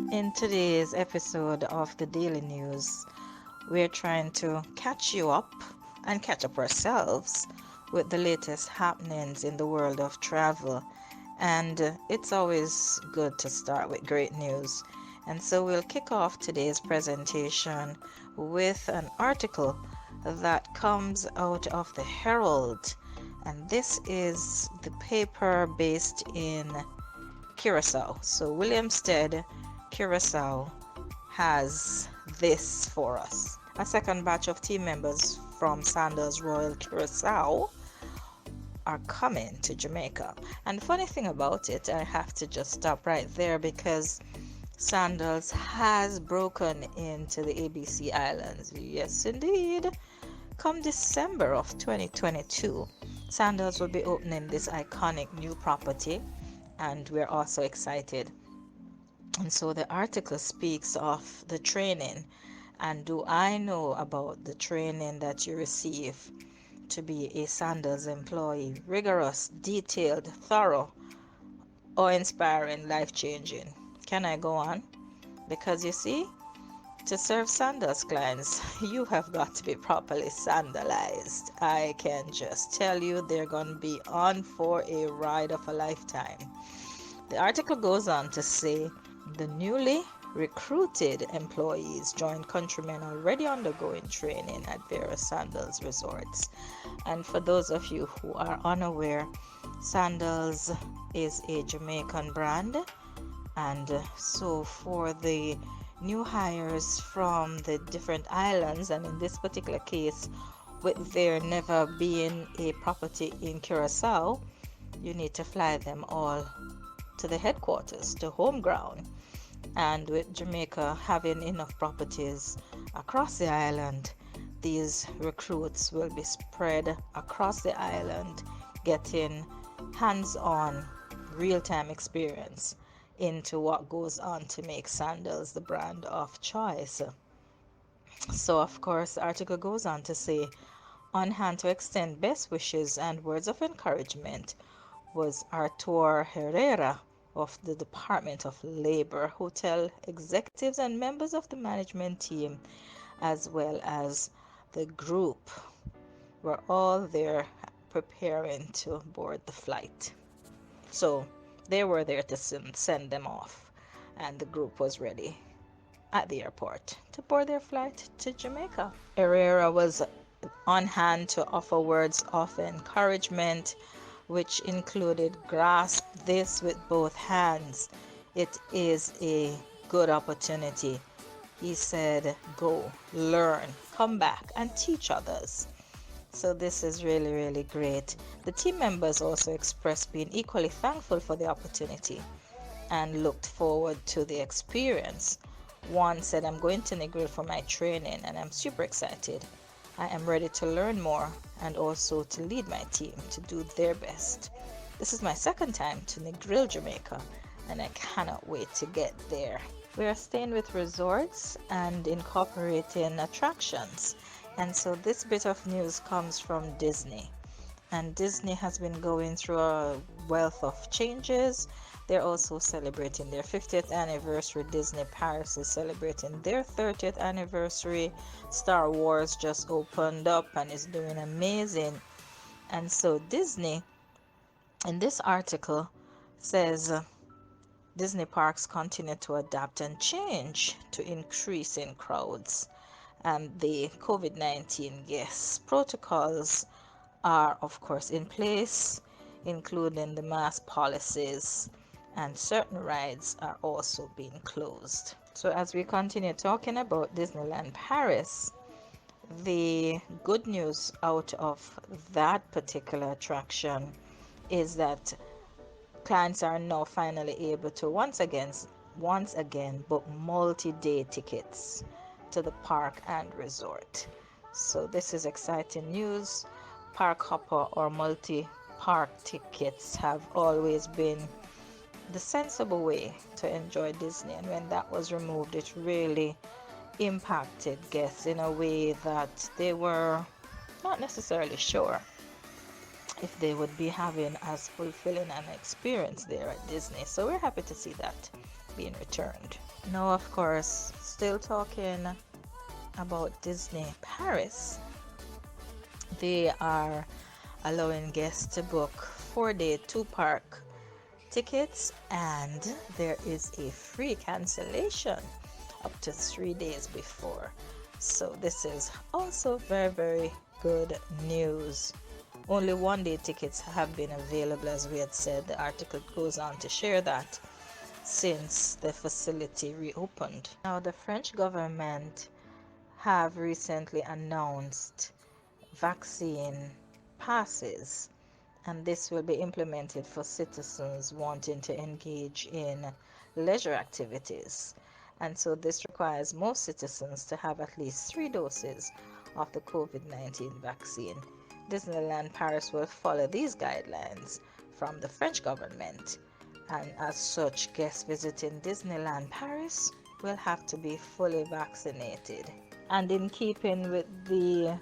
In today's episode of the Daily News, we're trying to catch you up and catch up ourselves with the latest happenings in the world of travel. And it's always good to start with great news. And so we'll kick off today's presentation with an article that comes out of the Herald. And this is the paper based in Curacao. So Williamstead, Curacao has this for us. A second batch of team members from Sandals Royal Curacao are coming to Jamaica. And the funny thing about it, I have to just stop right there because Sandals has broken into the ABC Islands. Yes, indeed. Come December of 2022, Sandals will be opening this iconic new property, and we're also excited. And so the article speaks of the training. And do I know about the training that you receive to be a Sandals employee? Rigorous, detailed, thorough, awe-inspiring, life-changing. Can I go on? Because you see, to serve Sandals clients, you have got to be properly sandalized. I can just tell you they're going to be on for a ride of a lifetime. The article goes on to say the newly recruited employees join countrymen already undergoing training at various Sandals resorts. And for those of you who are unaware, Sandals is a Jamaican brand, and so for the new hires from the different islands, and in this particular case, with there never being a property in Curacao, you need to fly them all to the headquarters, to home ground. And with Jamaica having enough properties across the island, these recruits will be spread across the island, getting hands-on, real-time experience into what goes on to make Sandals the brand of choice. So, of course, the article goes on to say, on hand to extend best wishes and words of encouragement was Artur Herrera of the Department of Labor, hotel executives and members of the management team, as well as the group, were all there preparing to board the flight. So they were there to send them off, and the group was ready at the airport to board their flight to Jamaica. Herrera was on hand to offer words of encouragement, which included grasp this with both hands. It is a good opportunity. He said, go, learn, come back, and teach others. So this is really, really great. The team members also expressed being equally thankful for the opportunity and looked forward to the experience. One said, I'm going to Negril for my training and I'm super excited. I am ready to learn more and also to lead my team to do their best. This is my second time to Negril, Jamaica, and I cannot wait to get there. We are staying with resorts and incorporating attractions. And so this bit of news comes from Disney. And Disney has been going through a wealth of changes. They're also celebrating their 50th anniversary. Disney Paris is celebrating their 30th anniversary. Star Wars just opened up and is doing amazing. And so Disney, in this article, says Disney parks continue to adapt and change to increasing crowds. And the COVID-19, yes, protocols are of course in place, including the mask policies, and certain rides are also being closed. So as we continue talking about Disneyland Paris, the good news out of that particular attraction is that clients are now finally able to once again book multi-day tickets to the park and resort. So this is exciting news. Park hopper or multi-park tickets have always been the sensible way to enjoy Disney, and when that was removed, it really impacted guests in a way that they were not necessarily sure if they would be having as fulfilling an experience there at Disney. So we're happy to see that being returned. Now, of course, still talking about Disney Paris, they are allowing guests to book 4-day 2-park tickets, and there is a free cancellation up to 3 days before. So this is also very, very good news. Only 1-day tickets have been available, as we had said. The article goes on to share that since the facility reopened. Now, the French government have recently announced vaccine passes, and this will be implemented for citizens wanting to engage in leisure activities. And so this requires most citizens to have at least 3 doses of the COVID-19 vaccine. Disneyland Paris will follow these guidelines from the French government, and as such, guests visiting Disneyland Paris will have to be fully vaccinated. And in keeping with the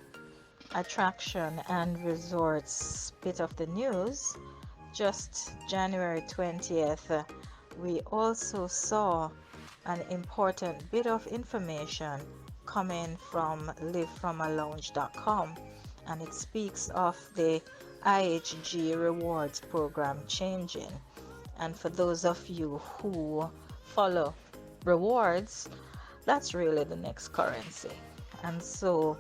attraction and resorts bit of the news, just January 20th, we also saw an important bit of information coming from livefromalounge.com, and it speaks of the IHG rewards program changing. And for those of you who follow rewards, that's really the next currency. And so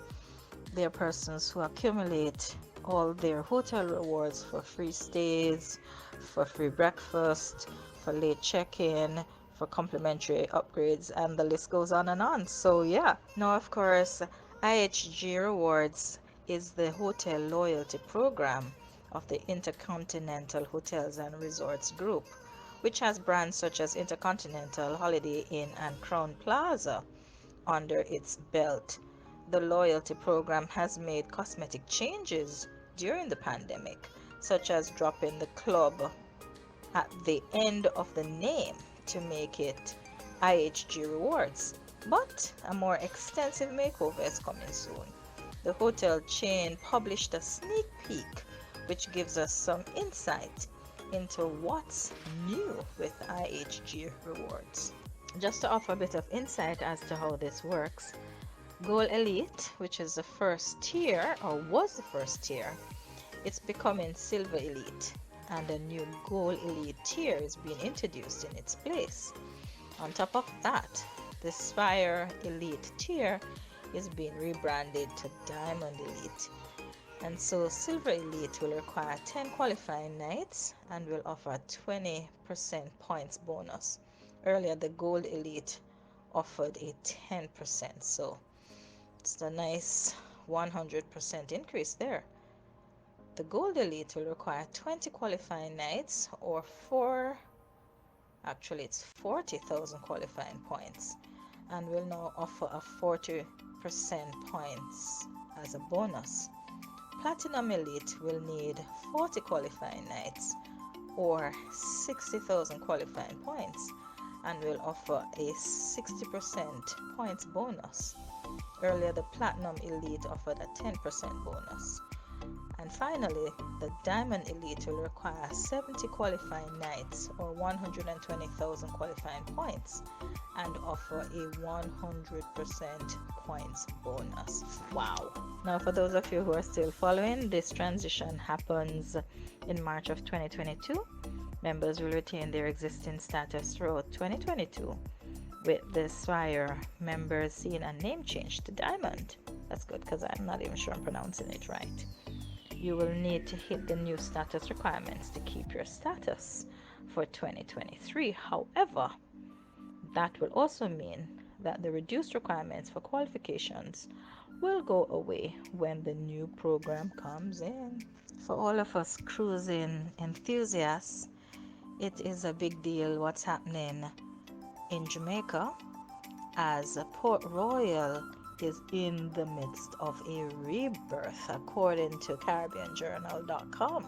there are persons who accumulate all their hotel rewards for free stays, for free breakfast, for late check-in, for complimentary upgrades, and the list goes on and on. So yeah, now of course, IHG Rewards is the hotel loyalty program of the Intercontinental Hotels and Resorts Group, which has brands such as Intercontinental, Holiday Inn, and Crown Plaza under its belt. The loyalty program has made cosmetic changes during the pandemic, such as dropping the club at the end of the name to make it IHG Rewards. But a more extensive makeover is coming soon. The hotel chain published a sneak peek, which gives us some insight into what's new with IHG Rewards. Just to offer a bit of insight as to how this works, Gold Elite, which is the first tier, or was the first tier, it's becoming Silver Elite, and a new Gold Elite tier is being introduced in its place. On top of that, the Spire Elite tier is being rebranded to Diamond Elite. And so Silver Elite will require 10 qualifying nights and will offer 20% points bonus. Earlier, the Gold Elite offered a 10%, so it's a nice 100% increase there. The Gold Elite will require 20 qualifying nights, or it's 40,000 qualifying points, and will now offer a 40% points as a bonus. Platinum Elite will need 40 qualifying nights, or 60,000 qualifying points, and will offer a 60% points bonus. Earlier, the Platinum Elite offered a 10% bonus. And finally, the Diamond Elite will require 70 qualifying nights, or 120,000 qualifying points, and offer a 100% points bonus. Wow! Now, for those of you who are still following, this transition happens in March of 2022. Members will retain their existing status throughout 2022, with the Spire members seeing a name change to Diamond. That's good, because I'm not even sure I'm pronouncing it right. You will need to hit the new status requirements to keep your status for 2023. However, that will also mean that the reduced requirements for qualifications will go away when the new program comes in. For all of us cruising enthusiasts, it is a big deal what's happening in Jamaica, as Port Royal is in the midst of a rebirth, according to CaribbeanJournal.com.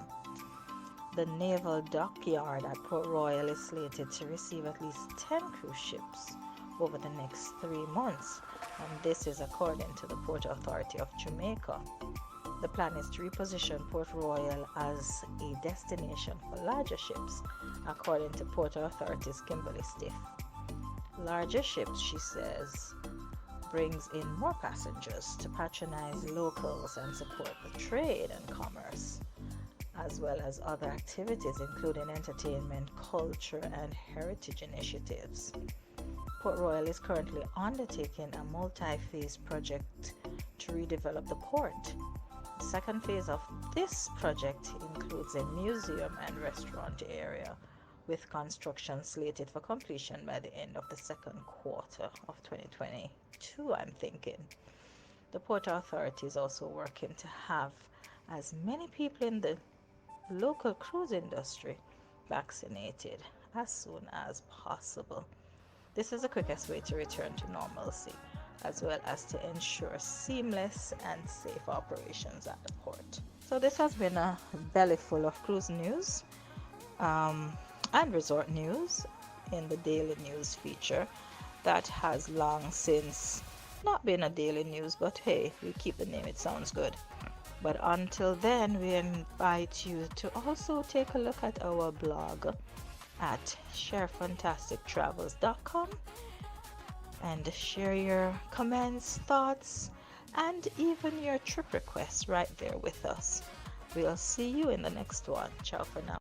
The naval dockyard at Port Royal is slated to receive at least 10 cruise ships over the next 3 months, and this is according to the Port Authority of Jamaica. The plan is to reposition Port Royal as a destination for larger ships, according to Port Authority's Kimberly Stiff. Larger ships, she says, brings in more passengers to patronize locals and support the trade and commerce, as well as other activities including entertainment, culture, and heritage initiatives. Port Royal is currently undertaking a multi-phase project to redevelop the port. The second phase of this project includes a museum and restaurant area, with construction slated for completion by the end of the second quarter of 2022, I'm thinking. The Port Authority is also working to have as many people in the local cruise industry vaccinated as soon as possible. This is the quickest way to return to normalcy, as well as to ensure seamless and safe operations at the port. So, this has been a belly full of cruise news and resort news in the daily news feature that has long since not been a daily news, but hey, we keep the name, it sounds good. But until then, we invite you to also take a look at our blog at sharefantastictravels.com and share your comments, thoughts, and even your trip requests right there with us. We'll see you in the next one. Ciao for now.